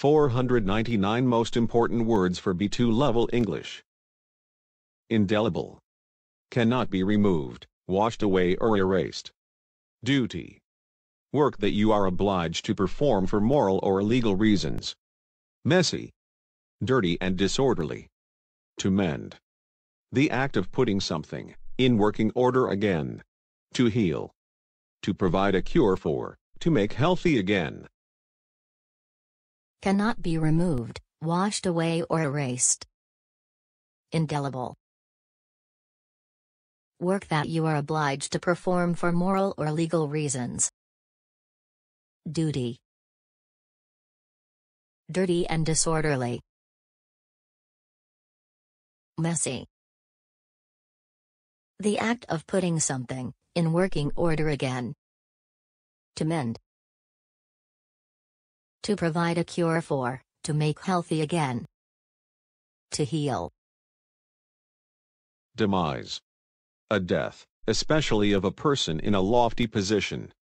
499 Most Important Words for B2 Level English. Indelible. Cannot be removed, washed away or erased. Duty. Work that you are obliged to perform for moral or legal reasons. Messy. Dirty and disorderly. To mend. The act of putting something in working order again. To heal. To provide a cure for, to make healthy again. Cannot be removed, washed away or erased. Indelible. Work that you are obliged to perform for moral or legal reasons. Duty. Dirty and disorderly. Messy. The act of putting something in working order again. To mend. To provide a cure for, to make healthy again. To heal. Demise. A death, especially of a person in a lofty position.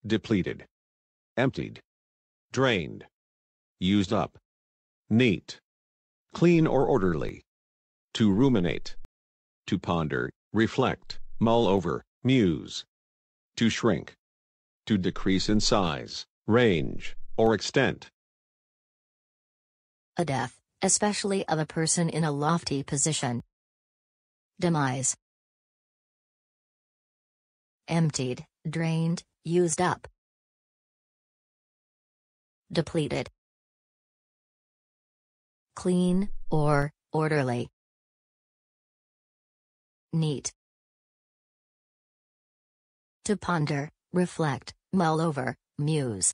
Depleted. Emptied. Drained. Used up. Neat. Clean or orderly. To ruminate. To ponder, reflect, mull over, muse. To shrink. To decrease in size, range, or extent. A death, especially of a person in a lofty position. Demise. Emptied, drained, used up. Depleted. Clean, or orderly. Neat. To ponder, reflect, mull over, muse.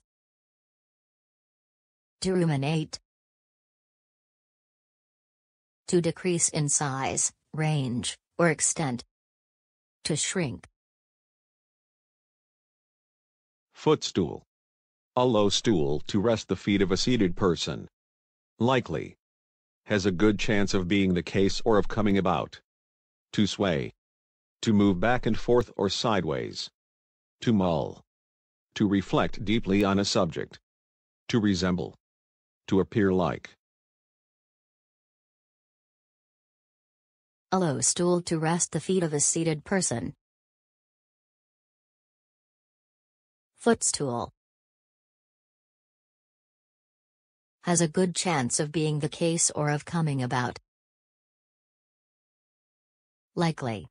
To ruminate. To decrease in size, range, or extent. To shrink. Footstool. A low stool to rest the feet of a seated person. Likely. Has a good chance of being the case or of coming about. To sway. To move back and forth or sideways. To mull. To reflect deeply on a subject. To resemble. To appear like. A low stool to rest the feet of a seated person. Footstool. Has a good chance of being the case or of coming about. Likely.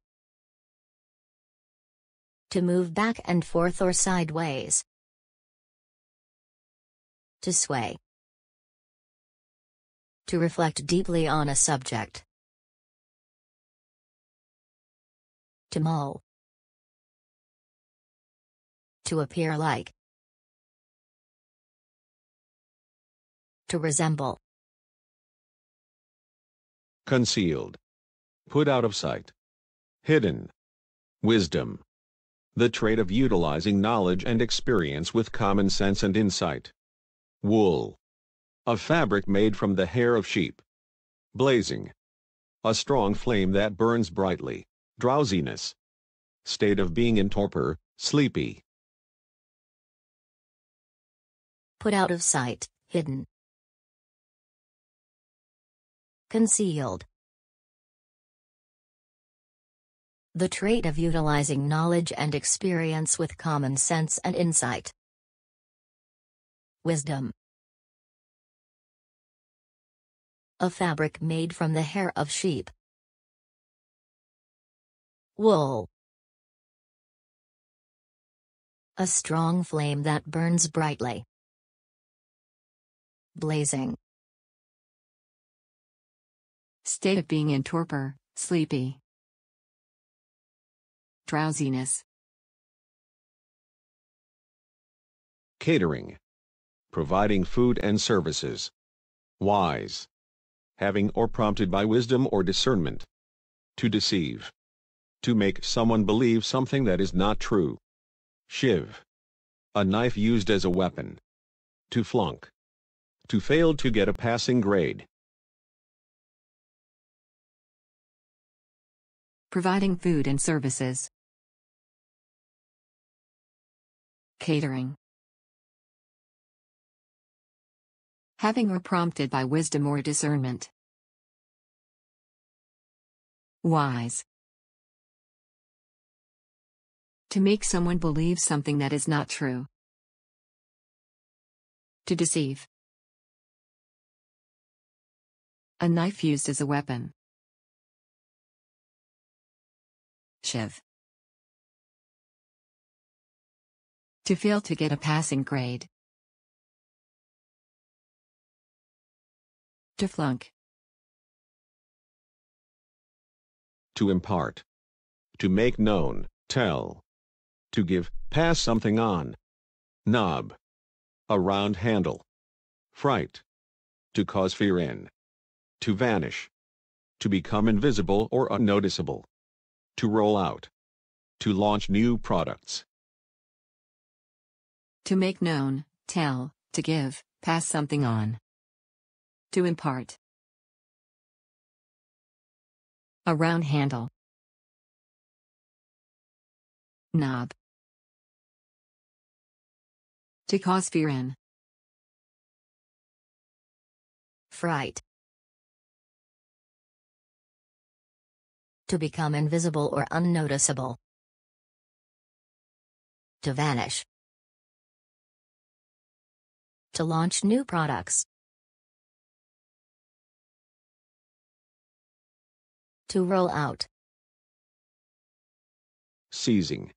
To move back and forth or sideways. To sway. To reflect deeply on a subject. To mull. To appear like. To resemble. Concealed. Put out of sight. Hidden. Wisdom. The trait of utilizing knowledge and experience with common sense and insight. Wool. A fabric made from the hair of sheep. Blazing. A strong flame that burns brightly. Drowsiness. State of being in torpor, sleepy. Put out of sight, hidden. Concealed. The trait of utilizing knowledge and experience with common sense and insight. Wisdom. A fabric made from the hair of sheep. Wool. A strong flame that burns brightly. Blazing. State of being in torpor, sleepy. Drowsiness. Catering. Providing food and services. Wise. Having or prompted by wisdom or discernment. To deceive. To make someone believe something that is not true. Shiv. A knife used as a weapon. To flunk. To fail to get a passing grade. Providing food and services. Catering. Having or prompted by wisdom or discernment. Wise. To make someone believe something that is not true. To deceive. A knife used as a weapon. Shiv. To fail to get a passing grade. To flunk. To impart. To make known, tell. To give, pass something on. Knob. A round handle. Fright. To cause fear in. To vanish. To become invisible or unnoticeable. To roll out. To launch new products. To make known, tell, to give, pass something on. To impart. A round handle. Knob. To cause fear in. Fright. To become invisible or unnoticeable. To vanish. To launch new products. To roll out. Seizing.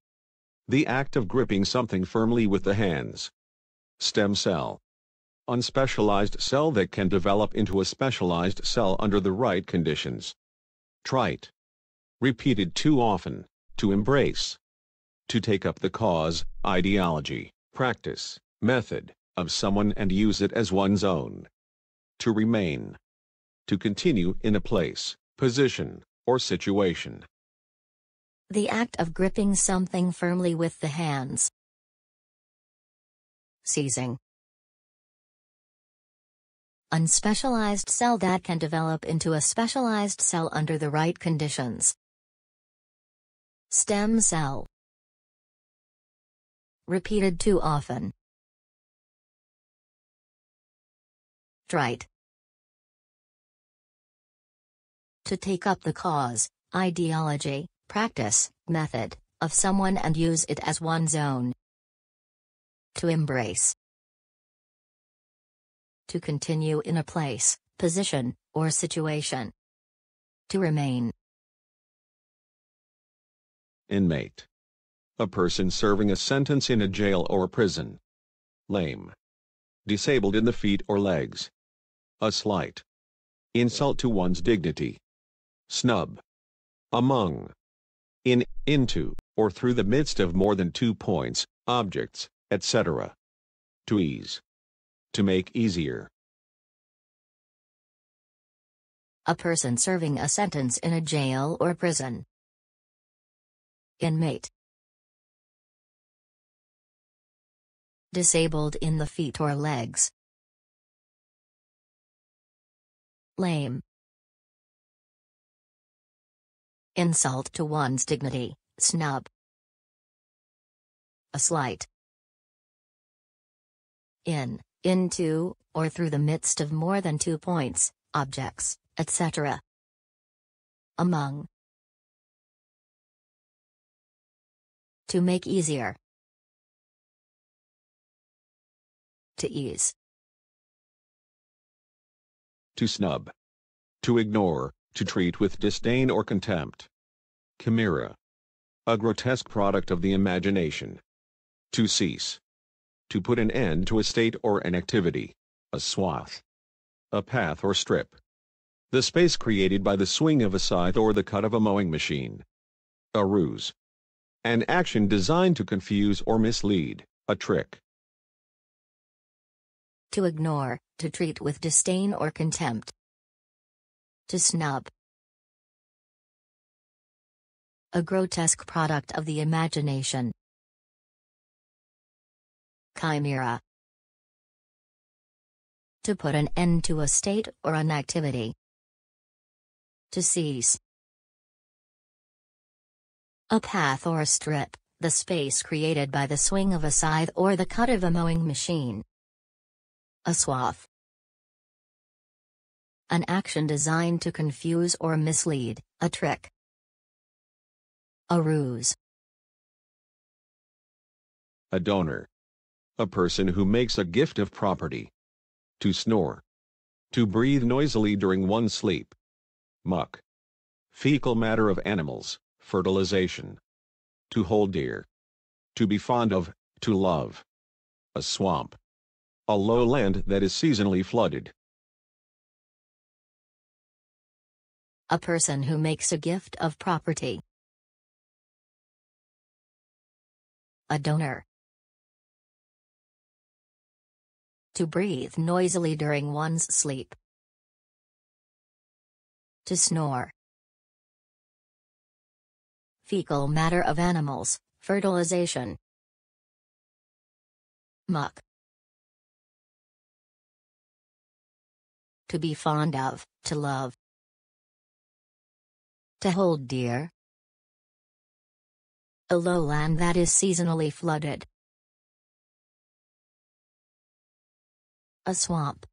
The act of gripping something firmly with the hands. Stem cell. Unspecialized cell that can develop into a specialized cell under the right conditions. Trite. Repeated too often. To embrace. To take up the cause, ideology, practice, method, of someone and use it as one's own. To remain. To continue in a place, position, or situation. The act of gripping something firmly with the hands. Seizing. Unspecialized cell that can develop into a specialized cell under the right conditions. Stem cell. Repeated too often. Trite. To take up the cause, ideology, practice, method, of someone and use it as one's own. To embrace. To continue in a place, position, or situation. To remain. Inmate. A person serving a sentence in a jail or prison. Lame. Disabled in the feet or legs. A slight. Insult to one's dignity. Snub. Among. In, into, or through the midst of more than 2 points, objects, etc. To ease. To make easier. A person serving a sentence in a jail or prison. Inmate. Disabled in the feet or legs. Lame. Insult to one's dignity, snub. A slight. In, into, or through the midst of more than 2 points, objects, etc. Among. To make easier. To ease. To snub. To ignore, to treat with disdain or contempt. Chimera. A grotesque product of the imagination. To cease. To put an end to a state or an activity. A swath. A path or strip. The space created by the swing of a scythe or the cut of a mowing machine. A ruse. An action designed to confuse or mislead, a trick. To ignore, to treat with disdain or contempt. To snub. A grotesque product of the imagination. Chimera. To put an end to a state or an activity. To cease. A path or a strip, the space created by the swing of a scythe or the cut of a mowing machine. A swath. An action designed to confuse or mislead, a trick. A ruse. A donor. A person who makes a gift of property. To snore. To breathe noisily during one's sleep. Muck. Fecal matter of animals, fertilization. To hold dear. To be fond of, to love. A swamp. A lowland that is seasonally flooded. A person who makes a gift of property. A donor. To breathe noisily during one's sleep. To snore. Fecal matter of animals, fertilization. Muck. To be fond of, to love. To hold dear. A lowland that is seasonally flooded. A swamp.